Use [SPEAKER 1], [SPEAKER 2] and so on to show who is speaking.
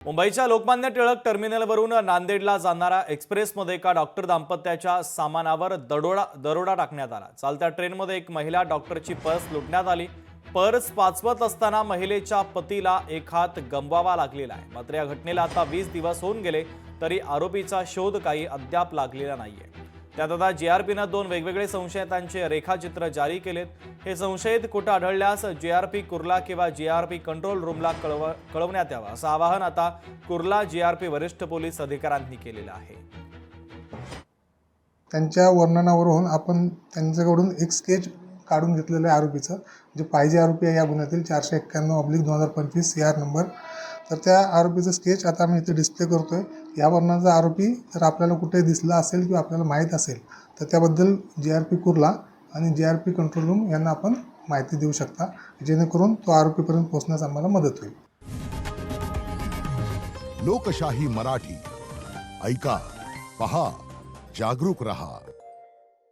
[SPEAKER 1] मुंबईच्या लोकमान्य टिळक टर्मिनलवरून नांदेडला जाणारा एक्सप्रेसमध्ये एका डॉक्टर दाम्पत्याच्या सामानावर दरोडा टाकण्यात आला। चालत्या ट्रेनमध्ये एक महिला डॉक्टरची पर्स लुटण्यात आली। पर्स पाचवत असताना महिलेच्या पतीला एक हात गमवावा लागलेला आहे। मात्र या घटनेला आता 20 दिवस होऊन गेले तरी आरोपीचा शोध काही अद्याप लागलेला नाहीये। त्यात आता जीआरपीने 2 वेगवेगळे संशयितांचे रेखाचित्र जारी केलेत। हे संशयित कुठे आढळल्यास जीआरपी कुर्ला किंवा जीआरपी कंट्रोल रूमला कळवण्यात यावं असं आवाहन आता कुर्ला जीआरपी वरिष्ठ पोलीस अधिकाऱ्यांनी केलेलं आहे।
[SPEAKER 2] त्यांच्या वर्णनावरून आपण त्यांच्याकडून एक स्केच काढून घेतलेलं आहे आरोपीचं, जे पाहिजे आरोपी आहे या गुन्ह्यातील 491/2025 CR नंबर। तर त्या आरोपीचं स्केच आता आम्ही इथे डिस्प्ले करतोय। या वर्णाचा आरोपी जर आपल्याला कुठे दिसला असेल किंवा आपल्याला माहीत असेल तर त्याबद्दल जीआरपी कुर्ला आणि जीआरपी कंट्रोल रूम यांना आपण माहिती देऊ शकता, जेणेकरून तो आरोपीपर्यंत पोहोचण्यास आम्हाला मदत होईल।
[SPEAKER 3] लोकशाही मराठी ऐका, पहा, जागरूक रहा।